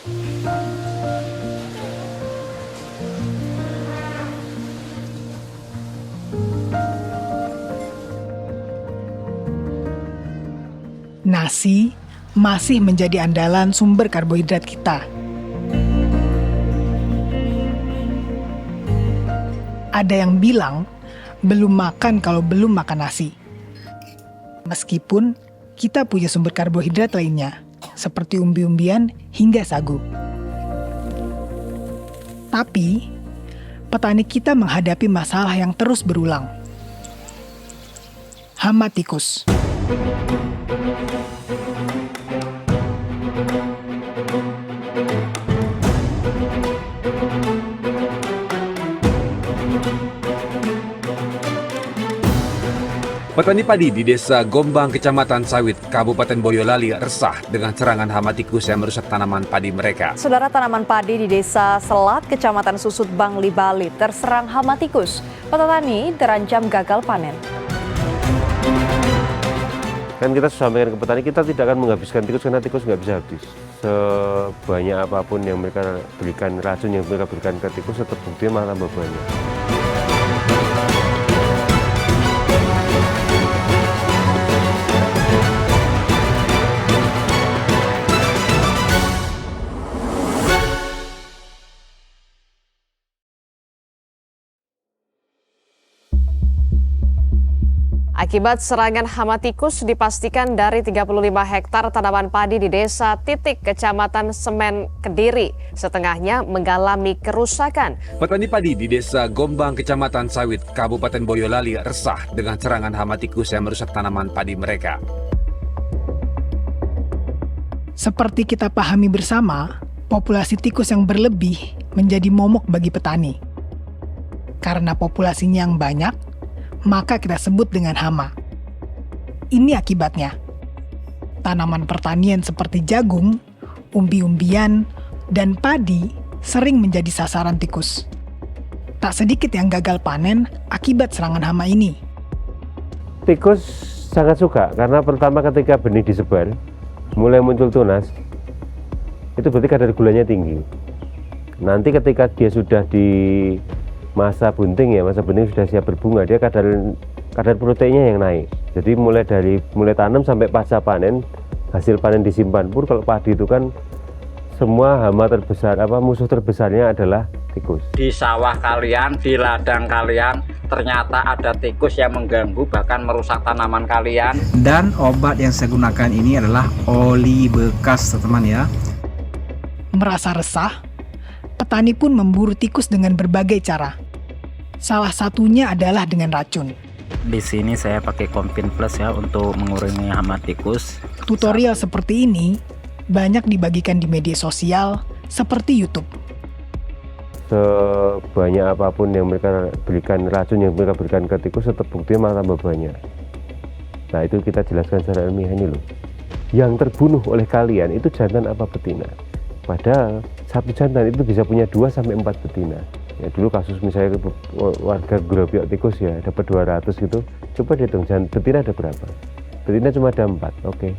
Nasi masih menjadi andalan sumber karbohidrat kita. Ada yang bilang, belum makan kalau belum makan nasi. Meskipun kita punya sumber karbohidrat lainnya, seperti umbi-umbian hingga sagu. Tapi, petani kita menghadapi masalah yang terus berulang. Hama tikus. Petani padi di Desa Gombang, Kecamatan Sawit, Kabupaten Boyolali resah dengan serangan hama tikus yang merusak tanaman padi mereka. Saudara, tanaman padi di Desa Selat, Kecamatan Susut, Bangli, Bali terserang hama tikus. Petani terancam gagal panen. Kan kita sampaikan ke petani, kita tidak akan menghabiskan tikus karena tikus nggak bisa habis. Sebanyak apapun yang mereka berikan, racun yang mereka berikan ke tikus, tetap buktinya malah tambah banyak. Akibat serangan hama tikus dipastikan dari 35 hektar tanaman padi di Desa Titik, Kecamatan Semen, Kediri, setengahnya mengalami kerusakan. Petani padi di Desa Gombang, Kecamatan Sawit, Kabupaten Boyolali resah dengan serangan hama tikus yang merusak tanaman padi mereka. Seperti kita pahami bersama, populasi tikus yang berlebih menjadi momok bagi petani. Karena populasinya yang banyak, maka kita sebut dengan hama. Ini akibatnya. Tanaman pertanian seperti jagung, umbi-umbian, dan padi sering menjadi sasaran tikus. Tak sedikit yang gagal panen akibat serangan hama ini. Tikus sangat suka karena pertama ketika benih disebar, mulai muncul tunas, itu berarti kadar gulanya tinggi. Nanti ketika dia sudah di masa bunting, masa benih sudah siap berbunga, dia kadar proteinnya yang naik. Jadi mulai tanam sampai pasca panen, hasil panen disimpan pun. Kalau padi itu kan semua hama terbesar, musuh terbesarnya adalah tikus. Di sawah kalian, di ladang kalian, ternyata ada tikus yang mengganggu, bahkan merusak tanaman kalian. Dan obat yang saya gunakan ini adalah oli bekas, teman ya. Merasa resah, petani pun memburu tikus dengan berbagai cara. Salah satunya adalah dengan racun. Di sini saya pakai Kompin Plus ya untuk mengurangi hama tikus. Tutorial seperti ini banyak dibagikan di media sosial seperti YouTube. Sebanyak apapun yang mereka berikan, racun yang mereka berikan ke tikus, tetap buktinya malah tambah banyak. Nah, itu kita jelaskan secara ilmiah ini loh. Yang terbunuh oleh kalian itu jantan apa betina. Padahal satu jantan itu bisa punya 2-4 betina. Ya, dulu kasus misalnya warga gerobyok tikus ya dapat 200 gitu. Coba dihitung betina ada berapa? Betina cuma ada 4. Oke.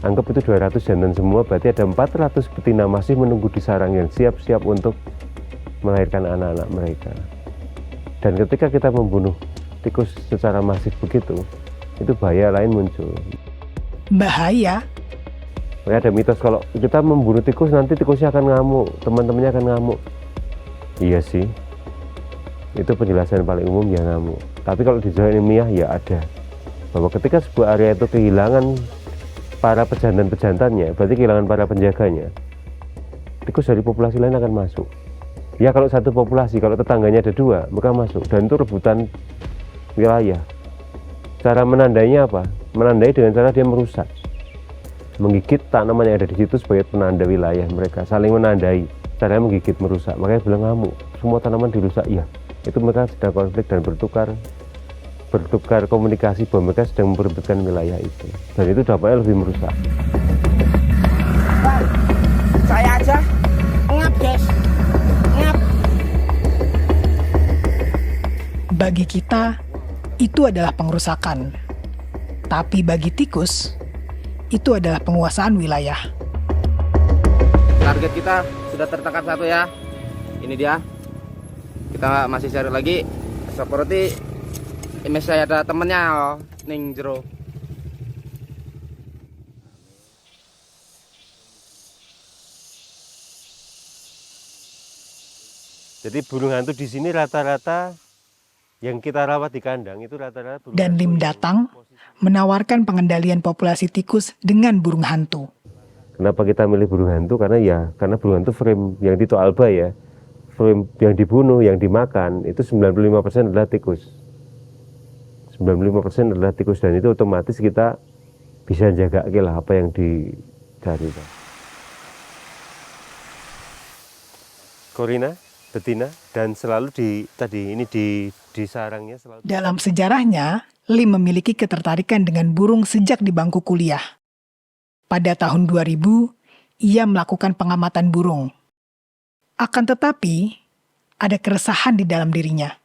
Anggap itu 200 jantan semua, berarti ada 400 betina masih menunggu di sarang yang siap-siap untuk melahirkan anak-anak mereka. Dan ketika kita membunuh tikus secara masif begitu, itu bahaya lain muncul. Bahaya? Ada mitos kalau kita membunuh tikus nanti tikusnya akan ngamuk, teman-temannya akan ngamuk. Iya sih, itu penjelasan paling umum ya ngamuk. Tapi kalau di zona ilmiah ya ada, bahwa ketika sebuah area itu kehilangan para pejantan-pejantannya, berarti kehilangan para penjaganya, tikus dari populasi lain akan masuk. Ya kalau satu populasi, kalau tetangganya ada 2, maka masuk. Dan itu rebutan wilayah. Cara menandainya apa? Menandai dengan cara dia merusak, menggigit tanaman yang ada di situ sebagai penanda wilayah mereka, saling menandai. Caranya menggigit, merusak, makanya bilang ngamuk. Semua tanaman dirusak, ya. Itu mereka sedang konflik dan bertukar komunikasi bahwa mereka sedang memperebutkan wilayah itu. Dan itu dampaknya lebih merusak. Bang, saya aja ngap, guys. Ngap. Bagi kita, itu adalah pengerusakan. Tapi bagi tikus, itu adalah penguasaan wilayah. Target kita sudah tertangkap satu ya. Ini dia. Kita masih cari lagi. Seperti ini saya ada temennya oh, ning jero. Jadi burung hantu di sini rata-rata yang kita rawat di kandang itu rata-rata burung Dan Lim datang menawarkan pengendalian populasi tikus dengan burung hantu. Kenapa kita milih burung hantu? Karena burung hantu frame yang Tito Alba ya, frame yang dibunuh, yang dimakan itu 95% adalah tikus. 95% adalah tikus dan itu otomatis kita bisa jaga lah apa yang dicari. Korina, betina, dan selalu di sarangnya selalu. Dalam sejarahnya, Lim memiliki ketertarikan dengan burung sejak di bangku kuliah. Pada tahun 2000, ia melakukan pengamatan burung. Akan tetapi, ada keresahan di dalam dirinya.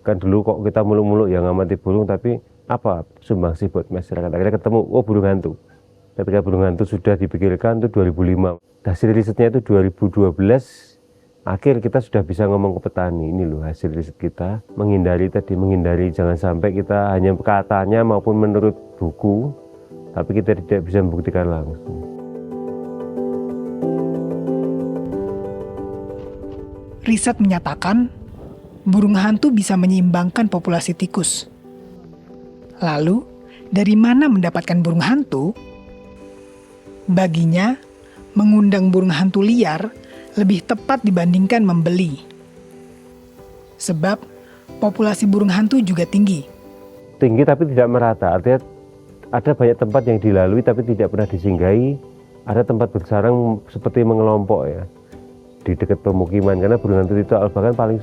Kan dulu kok kita muluk-muluk yang ngamati burung, tapi apa sumbangsi buat masyarakat? Akhirnya ketemu, oh burung hantu. Ketika burung hantu sudah dipikirkan itu 2005. Hasil risetnya itu 2012, akhir kita sudah bisa ngomong ke petani. Ini loh hasil riset kita, menghindari jangan sampai kita hanya katanya maupun menurut buku, tapi kita tidak bisa membuktikan langsung. Riset menyatakan, burung hantu bisa menyeimbangkan populasi tikus. Lalu, dari mana mendapatkan burung hantu? Baginya, mengundang burung hantu liar lebih tepat dibandingkan membeli. Sebab, populasi burung hantu juga tinggi. Tinggi tapi tidak merata, artinya ada banyak tempat yang dilalui tapi tidak pernah disinggahi. Ada tempat bersarang seperti mengelompok ya, di dekat pemukiman, karena burung hantu itu Alba kan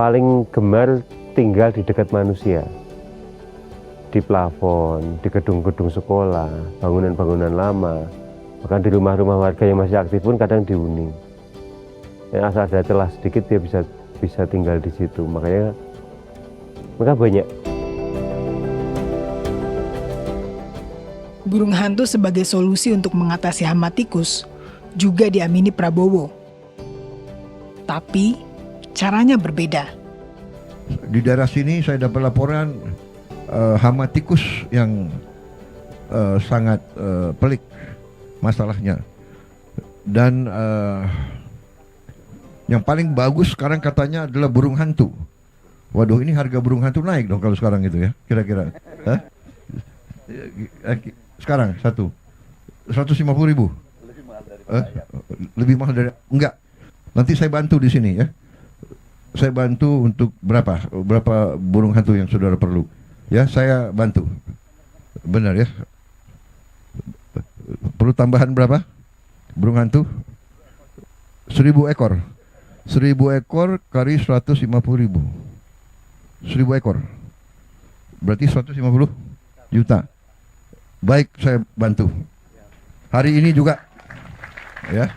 paling gemar tinggal di dekat manusia, di plafon, di gedung-gedung sekolah, bangunan-bangunan lama, bahkan di rumah-rumah warga yang masih aktif pun kadang dihuni. Yang asal ada celah sedikit dia bisa tinggal di situ, makanya mereka banyak. Burung hantu sebagai solusi untuk mengatasi hama tikus juga diamini Prabowo. Tapi, caranya berbeda. Di daerah sini saya dapat laporan hama tikus yang sangat pelik masalahnya. Dan yang paling bagus sekarang katanya adalah burung hantu. Waduh, ini harga burung hantu naik dong kalau sekarang itu ya, kira-kira. Sekarang 150.000. Lebih mahal dari enggak. Nanti saya bantu di sini ya. Saya bantu untuk berapa burung hantu yang saudara perlu. Ya, saya bantu. Benar ya. Perlu tambahan berapa? Burung hantu? 1.000 ekor. 1.000 ekor kali 150.000. 1.000 ekor. Berarti 150 juta. Baik, saya bantu. Hari ini juga. Ya.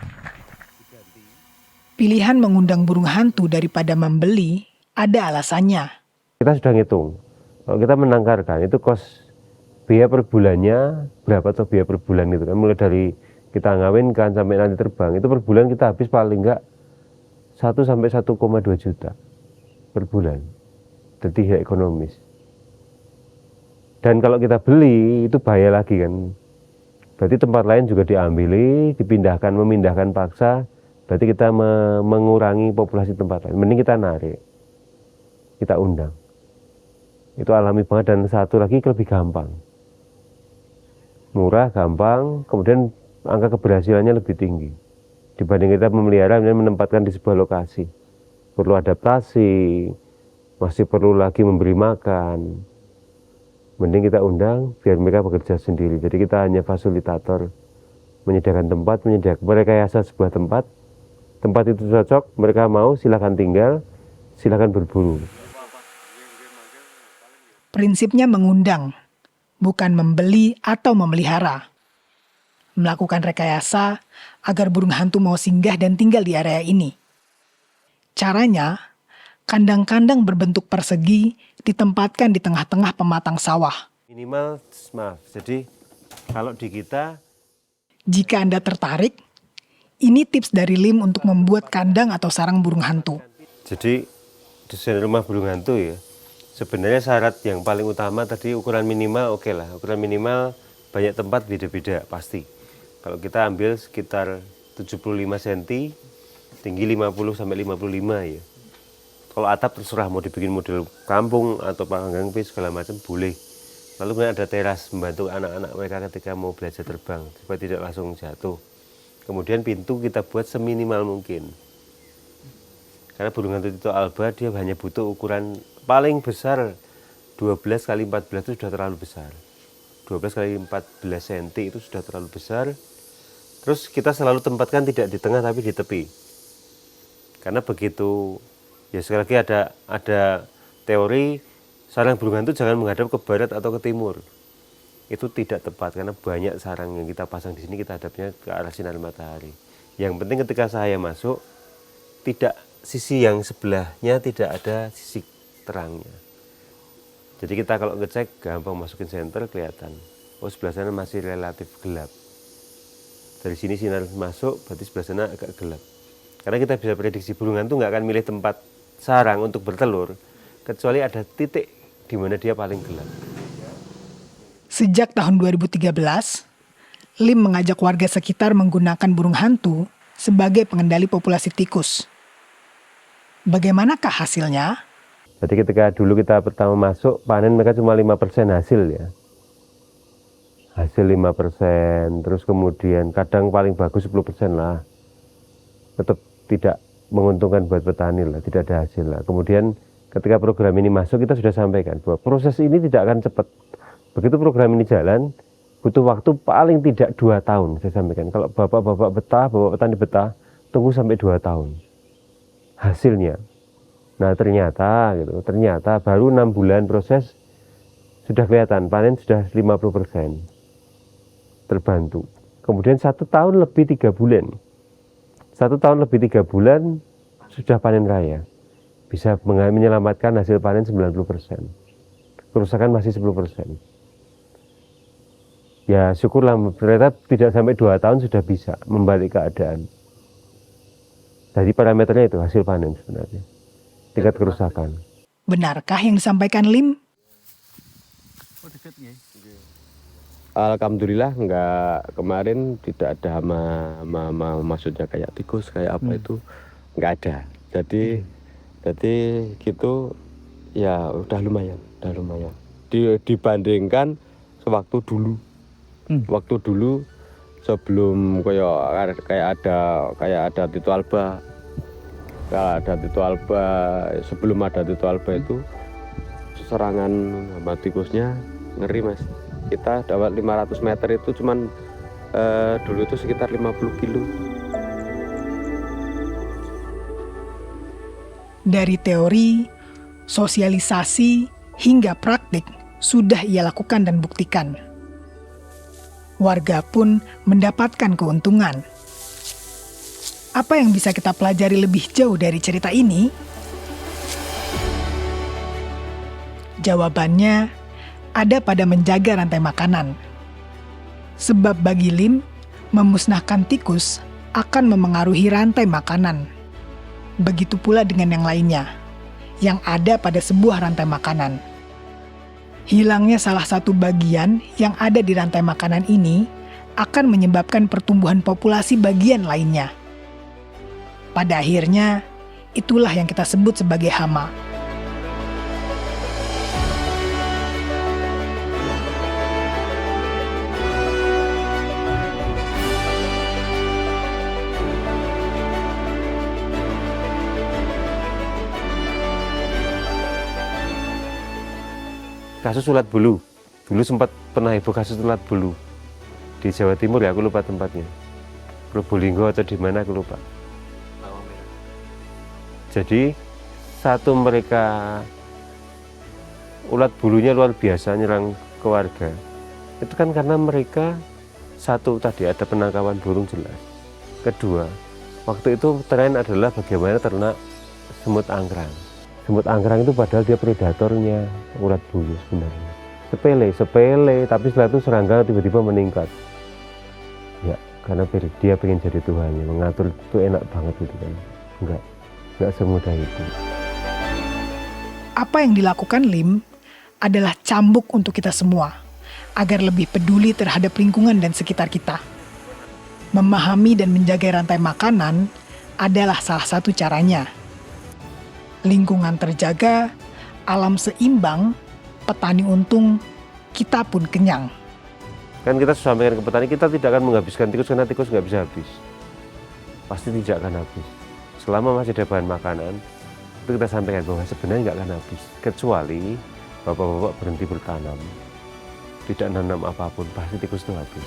Pilihan mengundang burung hantu daripada membeli ada alasannya. Kita sudah ngitung, kalau kita menangkarkan itu kos biaya per bulannya berapa atau biaya per bulan gitu kan, mulai dari kita ngawinkan sampai nanti terbang itu per bulan kita habis paling enggak 1 sampai 1,2 juta per bulan. Jadi ya ekonomis. Dan kalau kita beli itu bahaya lagi kan. Berarti tempat lain juga diambil, memindahkan paksa. Berarti kita mengurangi populasi tempat lain. Mending kita narik, kita undang. Itu alami banget, dan satu lagi lebih gampang. Murah, gampang, kemudian angka keberhasilannya lebih tinggi. Dibanding kita memelihara dan menempatkan di sebuah lokasi. Perlu adaptasi, masih perlu lagi memberi makan. Mending kita undang biar mereka bekerja sendiri. Jadi kita hanya fasilitator, menyediakan tempat, menyediakan rekayasa sebuah tempat. Tempat itu cocok, mereka mau, silakan tinggal, silakan berburu. Prinsipnya mengundang, bukan membeli atau memelihara. Melakukan rekayasa agar burung hantu mau singgah dan tinggal di area ini. Caranya, kandang-kandang berbentuk persegi ditempatkan di tengah-tengah pematang sawah. Minimal, maaf, jadi kalau di kita... Jika Anda tertarik, Ini tips dari Lim untuk membuat kandang atau sarang burung hantu. Jadi desain rumah burung hantu ya, sebenarnya syarat yang paling utama tadi ukuran minimal oke lah. Ukuran minimal banyak tempat beda-beda pasti. Kalau kita ambil sekitar 75 cm, tinggi 50 sampai 55 ya. Kalau atap terserah mau dibikin model kampung atau panggang segala macam boleh. Lalu kemudian ada teras membantu anak-anak mereka ketika mau belajar terbang supaya tidak langsung jatuh. Kemudian pintu kita buat seminimal mungkin. Karena burung hantu Tito Alba dia hanya butuh ukuran paling besar 12 kali 14 itu sudah terlalu besar. 12 kali 14 cm itu sudah terlalu besar. Terus kita selalu tempatkan tidak di tengah tapi di tepi. Karena begitu, ya sekali lagi ada teori sarang burung hantu jangan menghadap ke barat atau ke timur. Itu tidak tepat karena banyak sarang yang kita pasang di sini kita hadapnya ke arah sinar matahari. Yang penting ketika saya masuk, tidak sisi yang sebelahnya tidak ada sisi terangnya. Jadi kita kalau ngecek gampang masukin senter kelihatan. Oh sebelah sana masih relatif gelap. Dari sini sinar masuk, berarti sebelah sana agak gelap. Karena kita bisa prediksi burung hantu nggak akan milih tempat sarang untuk bertelur, kecuali ada titik di mana dia paling gelap. Sejak tahun 2013, Lim mengajak warga sekitar menggunakan burung hantu sebagai pengendali populasi tikus. Bagaimanakah hasilnya? Jadi ketika dulu kita pertama masuk, panen mereka cuma 5% hasil ya. Hasil 5%, terus kemudian kadang paling bagus 10% lah. Tetap tidak menguntungkan buat petani lah, tidak ada hasil lah. Kemudian ketika program ini masuk, kita sudah sampaikan bahwa proses ini tidak akan cepat. Begitu program ini jalan, butuh waktu paling tidak 2 tahun, saya sampaikan. Kalau bapak-bapak betah, bapak petani betah, tunggu sampai 2 tahun. Hasilnya. Nah ternyata baru 6 bulan proses sudah kelihatan, panen sudah 50%. Terbantu. Kemudian 1 tahun lebih 3 bulan. 1 tahun lebih 3 bulan sudah panen raya. Bisa menyelamatkan hasil panen 90%. Kerusakan masih 10%. Ya syukurlah ternyata tidak sampai 2 tahun sudah bisa membalik keadaan. Jadi parameternya itu hasil panen sebenarnya. Tingkat kerusakan. Benarkah yang disampaikan Lim? Alhamdulillah enggak, kemarin tidak ada hama maksudnya kayak tikus kayak apa itu enggak ada. Jadi gitu ya udah lumayan. Dibandingkan sewaktu dulu. Waktu dulu sebelum kayak ada Tito Alba. Kalau ada Tito Alba, sebelum ada Tito Alba itu serangan hama tikusnya ngeri Mas. Kita dapat 500 meter itu cuman dulu itu sekitar 50 kilo. Dari teori, sosialisasi, hingga praktik sudah ia lakukan dan buktikan. Warga pun mendapatkan keuntungan. Apa yang bisa kita pelajari lebih jauh dari cerita ini? Jawabannya ada pada menjaga rantai makanan. Sebab bagi Lim, memusnahkan tikus akan memengaruhi rantai makanan. Begitu pula dengan yang lainnya, yang ada pada sebuah rantai makanan. Hilangnya salah satu bagian yang ada di rantai makanan ini akan menyebabkan pertumbuhan populasi bagian lainnya. Pada akhirnya, itulah yang kita sebut sebagai hama. Kasus ulat bulu. Dulu sempat pernah heboh kasus ulat bulu. Di Jawa Timur ya, aku lupa tempatnya. Probolinggo atau di mana aku lupa. Jadi satu mereka ulat bulunya luar biasa nyerang ke warga. Itu kan karena mereka satu tadi ada penangkapan burung jelas. Kedua, waktu itu tren adalah bagaimana ternak semut angkrang. Semut angkrang itu padahal dia predatornya ulat bulu sebenarnya. Sepele, tapi setelah itu serangga tiba-tiba meningkat. Ya, karena dia pengen jadi Tuhannya, mengatur itu enak banget gitu kan. Enggak semudah itu. Apa yang dilakukan Lim adalah cambuk untuk kita semua, agar lebih peduli terhadap lingkungan dan sekitar kita. Memahami dan menjaga rantai makanan adalah salah satu caranya. Lingkungan terjaga, alam seimbang, petani untung, kita pun kenyang. Kan kita sampaikan ke petani, kita tidak akan menghabiskan tikus karena tikus nggak bisa habis. Pasti tidak akan habis. Selama masih ada bahan makanan, itu kita sampaikan bahwa sebenarnya nggak akan habis. Kecuali bapak-bapak berhenti bertanam, tidak nanam apapun, pasti tikus itu habis.